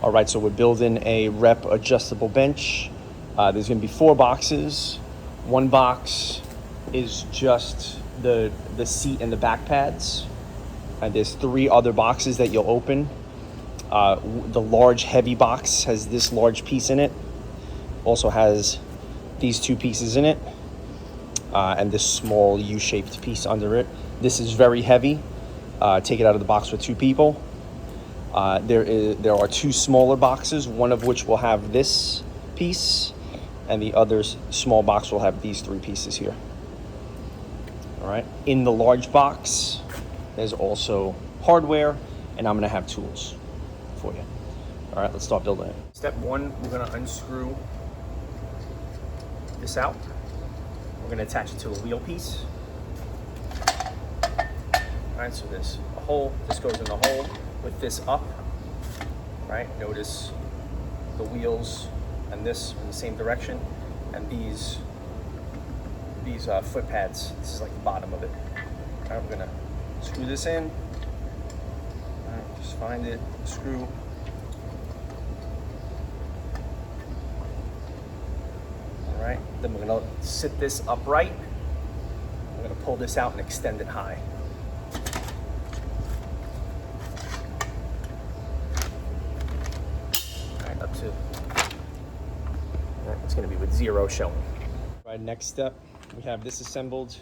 All right, so we're building a rep adjustable bench. There's gonna be 4 boxes. One box is just the seat and the back pads. And there's 3 other boxes that you'll open. The large heavy box has this large piece in it. Also has these 2 pieces in it. And this small U-shaped piece under it. This is very heavy. Take it out of the box with 2 people. There are 2 smaller boxes, one of which will have this piece, and the other small box will have these 3 pieces here. All right. In the large box, there's also hardware, and I'm gonna have tools for you. All right, let's start building it. Step 1, we're gonna unscrew this out. We're gonna attach it to a wheel piece. All right, so there's a hole. This goes in the hole with this up. Right, notice the wheels and this in the same direction, and these foot pads. This is like the bottom of it. All right, we're gonna screw this in. All right, just find it, screw. All right, then we're gonna sit this upright. I'm gonna pull this out and extend it high. All right, up to, all right, it's gonna be with 0 showing. All right, next step, we have this assembled.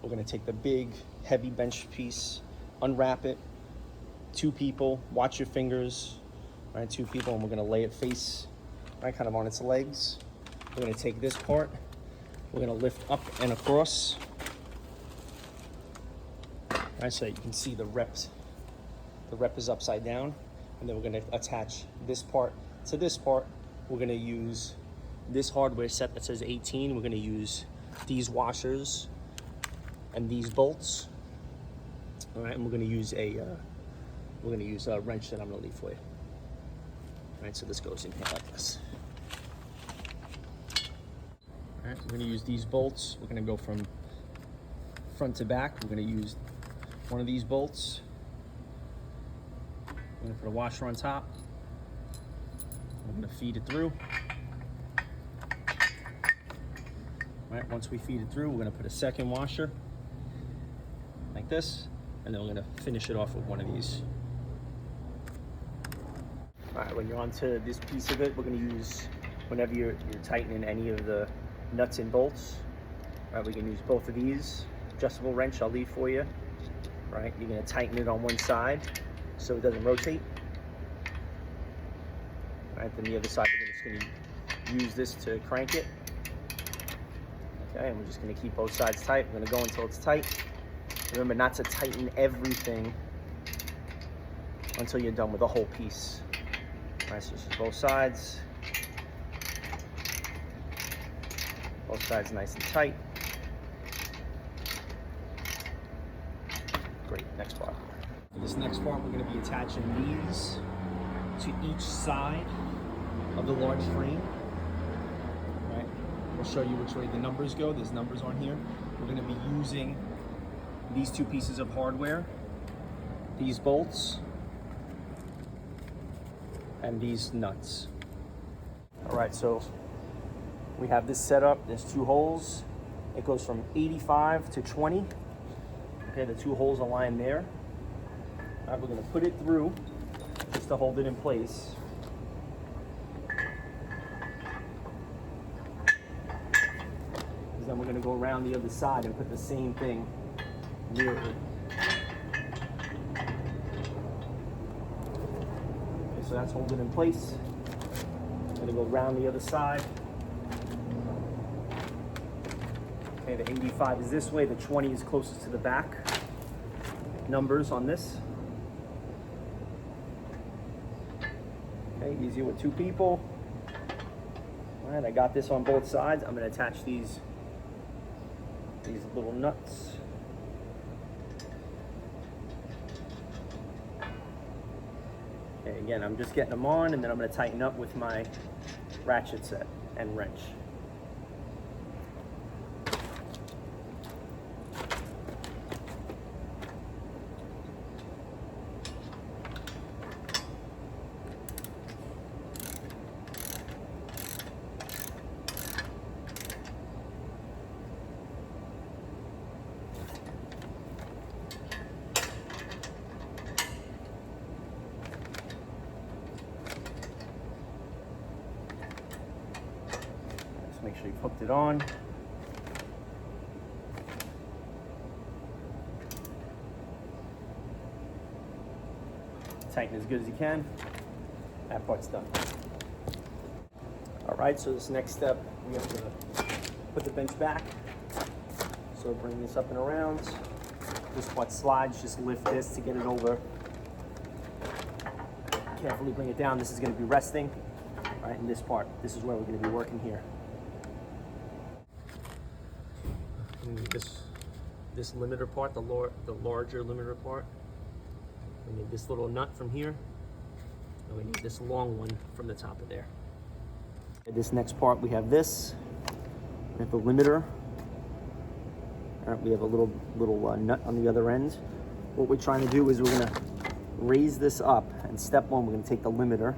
We're gonna take the big, heavy bench piece, unwrap it, 2 people, watch your fingers, all right, 2 people, and we're gonna lay it face, right, kind of on its legs. We're gonna take this part, we're gonna lift up and across, right, so that you can see the rep is upside down, and then we're gonna attach this part to this part. We're gonna use this hardware set that says 18. We're gonna use these washers and these bolts. All right, and we're gonna use a wrench that I'm gonna leave for you. All right, so this goes in here like this. All right, we're gonna use these bolts. We're gonna go from front to back. We're gonna use one of these bolts. We're gonna put a washer on top. We're gonna feed it through. All right, once we feed it through, we're gonna put a second washer like this, and then we're gonna finish it off with one of these. All right, when you're onto this piece of it, we're gonna use, whenever you're tightening any of the nuts and bolts, all right, we can use both of these. Adjustable wrench I'll leave for you. Right, you're gonna tighten it on one side so it doesn't rotate. All right, then the other side, we're just gonna use this to crank it. Okay, and we're just gonna keep both sides tight. We're gonna go until it's tight. Remember not to tighten everything until you're done with the whole piece. All right, so this is both sides. Both sides nice and tight. Great, next part. For this next part, we're gonna be attaching these to each side of the large frame. Right? We'll show you which way the numbers go. There's numbers on here. We're gonna be using these 2 pieces of hardware, these bolts, and these nuts. All right, so we have this set up. There's 2 holes. It goes from 85 to 20. Okay, the 2 holes are lined there. All right, we're gonna put it through just to hold it in place. Then we're gonna go around the other side and put the same thing near it. Okay, so that's holding in place. I'm gonna go around the other side. Okay, the 85 is this way, the 20 is closest to the back. Numbers on this. Okay, easier with 2 people. All right, I got this on both sides. I'm gonna attach these little nuts. Okay, again, I'm just getting them on, and then I'm gonna tighten up with my ratchet set and wrench. sure you've hooked it on. Tighten as good as you can. That part's done. All right, so this next step, we have to put the bench back. So bring this up and around. This part slides, just lift this to get it over. Carefully bring it down. This is going to be resting, right? And this part, this is where we're going to be working here. And this limiter part, the larger limiter part. We need this little nut from here, and we need this long one from the top of there. And this next part, we have this. We have the limiter. All right, we have a little nut on the other end. What we're trying to do is we're going to raise this up, and step one, we're going to take the limiter,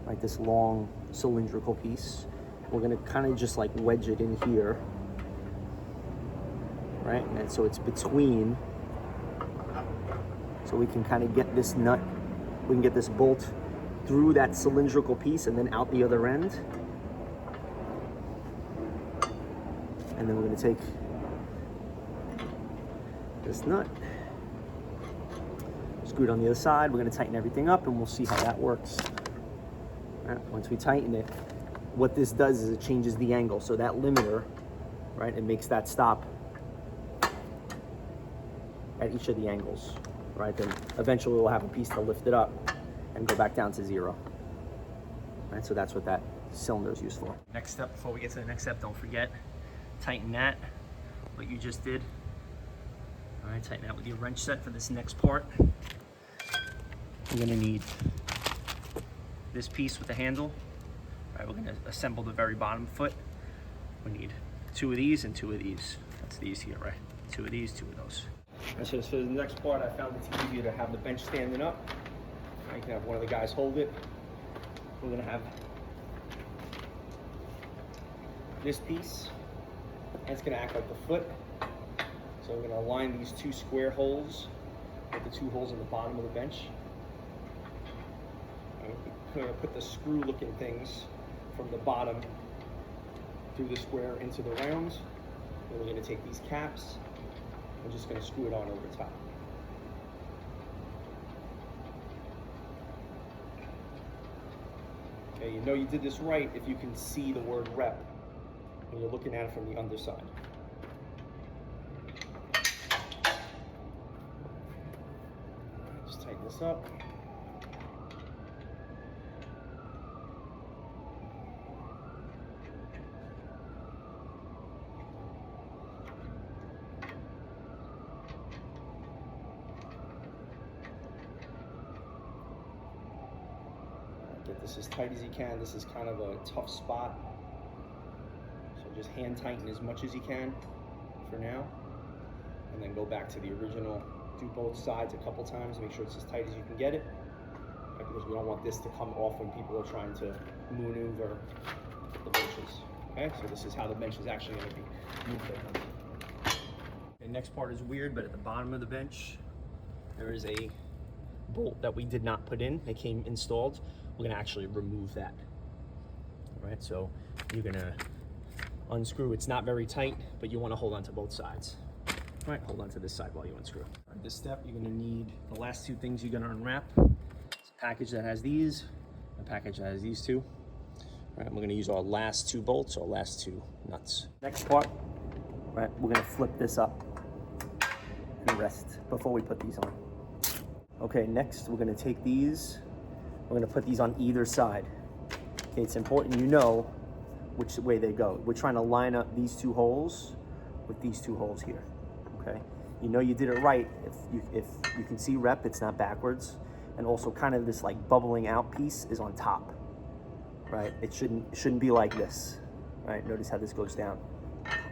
right, this long cylindrical piece. We're going to kind of just like wedge it in here, right, and so it's between, so we can kind of get this nut, we can get this bolt through that cylindrical piece and then out the other end. And then we're going to take this nut, screw it on the other side. We're going to tighten everything up, and we'll see how that works. All right, once we tighten it, what this does is it changes the angle. So that limiter, right, it makes that stop at each of the angles, right? Then eventually we'll have a piece to lift it up and go back down to 0. Right, so that's what that cylinder is used for. Next step, before we get to the next step, don't forget, tighten that, what you just did. All right, tighten that with your wrench set for this next part. We're gonna need this piece with the handle. All right, we're gonna assemble the very bottom foot. We need 2 of these and 2 of these. That's these here, right? 2 of these, 2 of those. All right, so for the next part, I found it's easier to have the bench standing up. Right, you can have one of the guys hold it. We're gonna have this piece, and it's gonna act like the foot. So we're going to align these 2 square holes with the 2 holes in the bottom of the bench. We're going to put the screw looking things from the bottom through the square into the rounds. Then we're going to take these caps and just going to screw it on over top. Okay, you know you did this right if you can see the word rep when you're looking at it from the underside. Tighten this up. Get this as tight as you can. This is kind of a tough spot, so just hand tighten as much as you can for now, and then go back to the original. Do both sides a couple times, make sure it's as tight as you can get it, right, because we don't want this to come off when people are trying to maneuver the benches. Okay, so this is how the bench is actually going to be moved. The next part is weird, but at the bottom of the bench, there is a bolt that we did not put in. It came installed. We're going to actually remove that. All right, so you're going to unscrew. It's not very tight, but you want to hold on to both sides. All right, hold on to this side while you unscrew. All right, this step, you're gonna need the last 2 things you're gonna unwrap. It's a package that has these, a package that has these 2. All right, we're gonna use our last 2 bolts, our last 2 nuts. Next part, right, we're gonna flip this up and rest before we put these on. Okay, next we're gonna take these, we're gonna put these on either side. Okay, it's important you know which way they go. We're trying to line up these 2 holes with these 2 holes here. Okay, you know you did it right if you can see rep, it's not backwards, and also kind of this like bubbling out piece is on top, right? It shouldn't be like this, right? Notice how this goes down.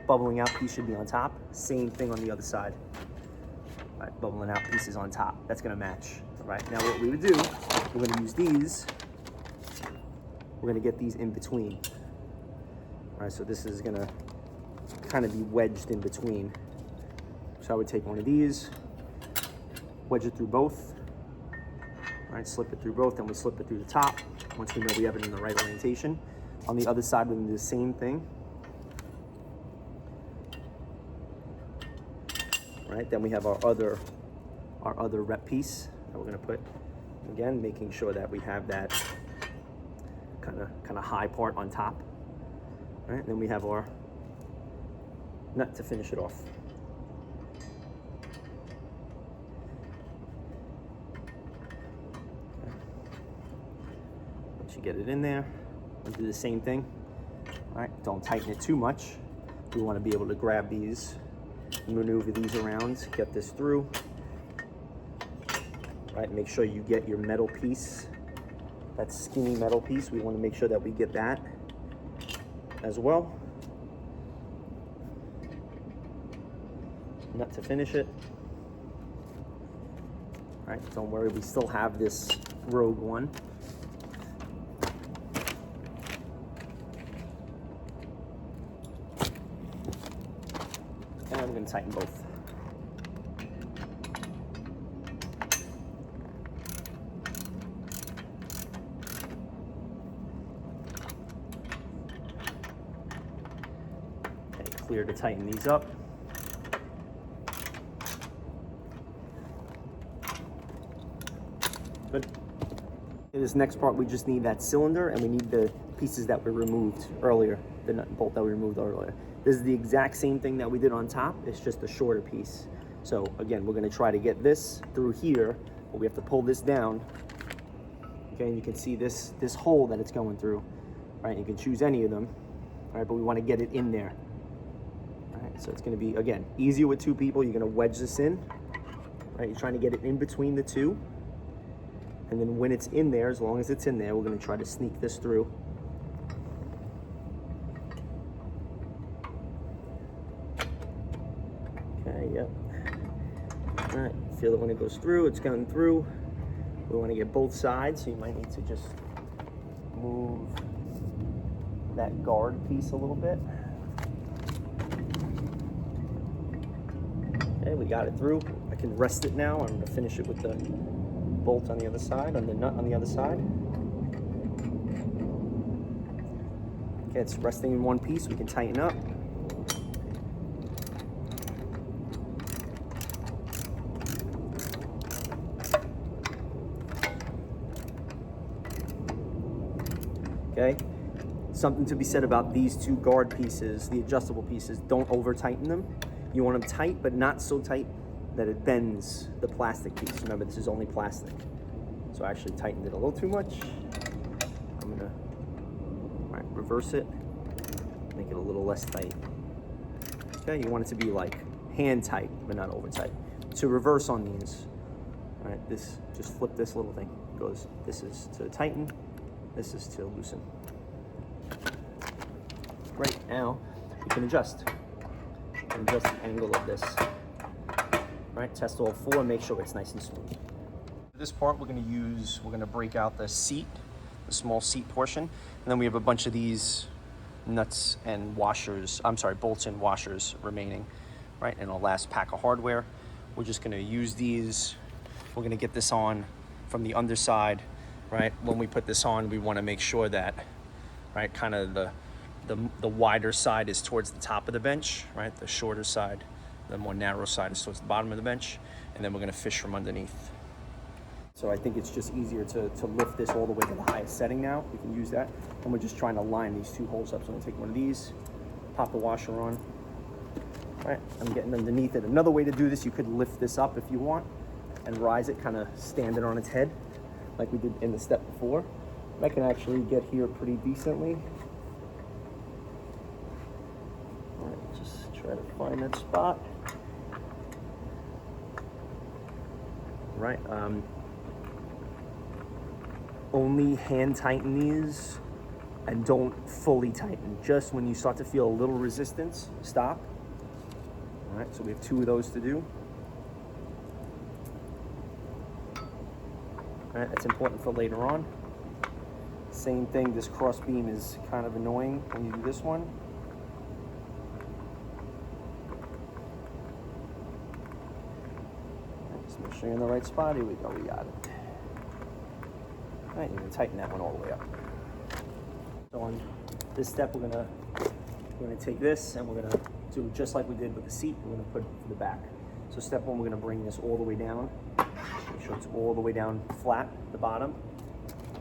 Bubbling out piece should be on top. Same thing on the other side. Right, bubbling out piece is on top. That's gonna match. All right, now what we would do, we're gonna use these. We're gonna get these in between. All right, so this is gonna kind of be wedged in between. So I would take one of these, wedge it through both, all right, slip it through both, and we slip it through the top once we know we have it in the right orientation. On the other side, we're gonna do the same thing. right, then we have our other rep piece that we're gonna put. Again, making sure that we have that kind of high part on top. All right, and then we have our nut to finish it off. Okay. Once you get it in there, we'll do the same thing. All right, don't tighten it too much. We want to be able to grab these, maneuver these around, get this through. Right, make sure you get your metal piece, that skinny metal piece. We want to make sure that we get that as well. Nut to finish it. All right, don't worry, we still have this Rogue One. And I'm going to tighten both. Clear to tighten these up. Good. In this next part, we just need that cylinder, and we need the pieces that we removed earlier, the nut and bolt that we removed earlier. This is the exact same thing that we did on top. It's just a shorter piece. So again, we're going to try to get this through here, but we have to pull this down. Okay, and you can see this hole that it's going through. Right, you can choose any of them. All right, but we want to get it in there. So it's going to be, again, easier with two people. You're going to wedge this in, right? You're trying to get it in between the two. And then when it's in there, as long as it's in there, we're going to try to sneak this through. Okay, yep. All right, feel it when it goes through. It's going through. We want to get both sides, so you might need to just move that guard piece a little bit. Okay, we got it through. I can rest it now. I'm going to finish it with the bolt on the other side, on the nut on the other side. Okay, it's resting in one piece. We can tighten up. Okay, something to be said about these two guard pieces, the adjustable pieces. Don't over tighten them. You want them tight, but not so tight that it bends the plastic piece. Remember, this is only plastic. So I actually tightened it a little too much. I'm gonna reverse it, make it a little less tight. Okay, you want it to be like hand tight, but not over tight. To reverse on these, all right, this, just flip this little thing. It goes, this is to tighten, this is to loosen. Great, now you can adjust. Adjust the angle of this. All right, test all four, make sure it's nice and smooth. For this part, we're gonna break out the seat, the small seat portion, and then we have a bunch of these nuts and washers, bolts and washers remaining, right, in our last pack of hardware. We're just gonna use these. We're gonna get this on from the underside, right? When we put this on, we wanna make sure that, right, kind of the wider side is towards the top of the bench, right? The shorter side, the more narrow side is towards the bottom of the bench. And then we're gonna fish from underneath. So I think it's just easier to lift this all the way to the highest setting now. We can use that. And we're just trying to line these two holes up. So I'm gonna take one of these, pop the washer on. All right, I'm getting underneath it. Another way to do this, you could lift this up if you want and rise it, kind of stand it on its head like we did in the step before. I can actually get here pretty decently. Try to find that spot. Right, only hand tighten these and don't fully tighten. Just when you start to feel a little resistance, stop. All right, so we have two of those to do. All right, that's important for later on. Same thing, this cross beam is kind of annoying when you do this one. Make sure you're in the right spot. Here we go, we got it. All right, you can tighten that one all the way up. So on this step, we're gonna take this and we're gonna do just like we did with the seat. We're gonna put it for the back. So step one, we're gonna bring this all the way down. Make sure it's all the way down flat at the bottom.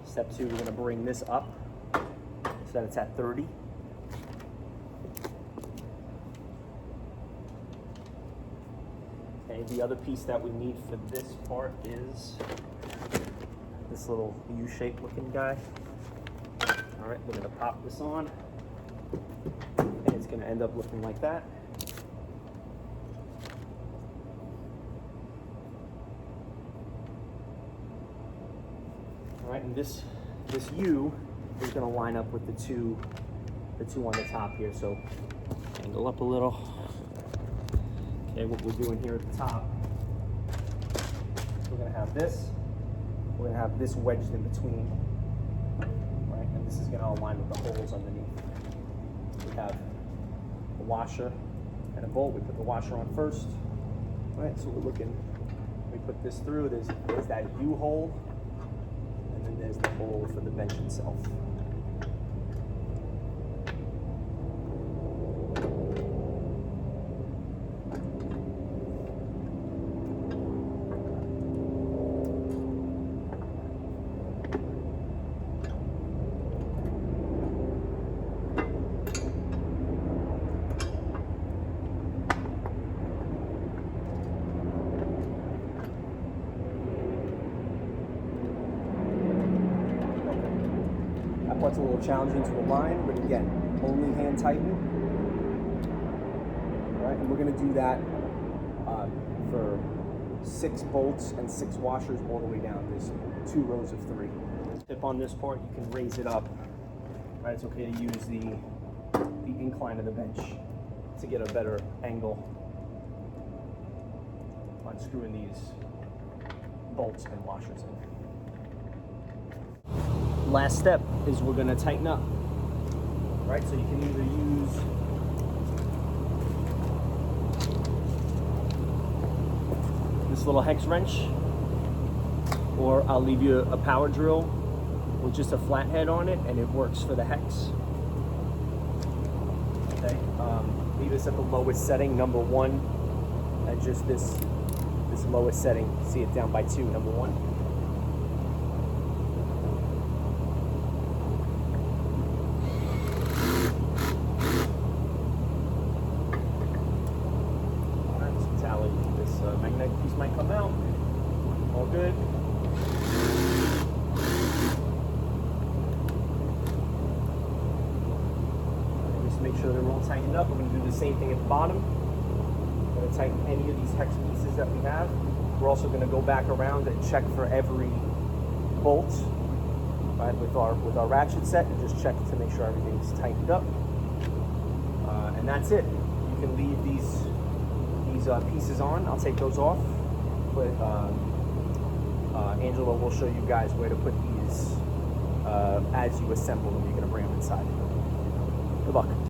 Step two, we're gonna bring this up so that it's at 30. Okay, the other piece that we need for this part is this little U-shaped looking guy. All right, we're gonna pop this on, and it's gonna end up looking like that. All right, and this U is gonna line up with the two on the top here. So angle up a little. Okay, what we're doing here at the top, we're gonna have this. We're gonna have this wedged in between, right? And this is gonna align with the holes underneath. We have a washer and a bolt. We put the washer on first, right? So we're looking, we put this through, there's that U hole, and then there's the hole for the bench itself. That part's a little challenging to align, but again, only hand tighten. All right, and we're gonna do that for 6 bolts and 6 washers all the way down. There's 2 rows of 3. Tip on this part, you can raise it up. Right, it's okay to use the incline of the bench to get a better angle on screwing these bolts and washers in. Last step is we're gonna tighten up, right? So you can either use this little hex wrench, or I'll leave you a power drill with just a flathead on it, and it works for the hex. Okay, leave this at the lowest setting, number 1, and just this lowest setting. See it down by 2, number 1. This magnetic piece might come out. All good. Just make sure they're all tightened up. We're going to do the same thing at the bottom. We're going to tighten any of these hex pieces that we have. We're also going to go back around and check for every bolt, right, with our ratchet set, and just check to make sure everything's tightened up. And that's it. You can leave these pieces on. I'll take those off, but Angela will show you guys where to put these as you assemble them. You're going to bring them inside. Good luck.